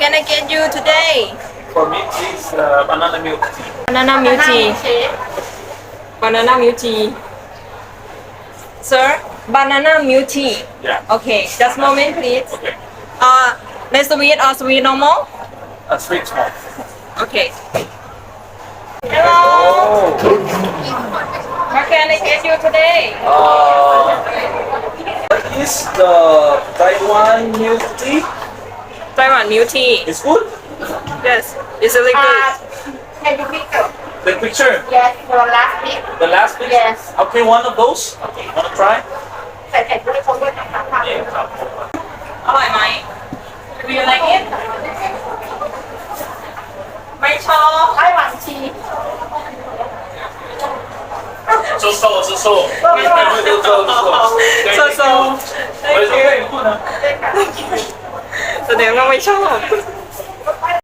can I get you today? For me, please, banana milk tea. Banana milk tea. Banana milk tea. Sir, banana milk tea. Yeah. Okay, just moment please. Okay. Less sweet or sweet normal? A sweet small. Okay. Hello. Oh. What can I get you today? What is the Taiwan milk tea? Taiwan milk tea. It's good. Yes, it's really good. Can you pick up? The picture. Yes, for last week. The last picture. Yes. Okay, one of those. Okay, wanna try? ใส่ไข่ด้วยเขาด้วยนะคะ Yeah, ครับ อร่อยไหม Do you like it? ไม่ชอบ ไต้หวันชี 收收是收，没有收收โซโซ 为什么会不呢？ แสดงว่าไม่ชอบ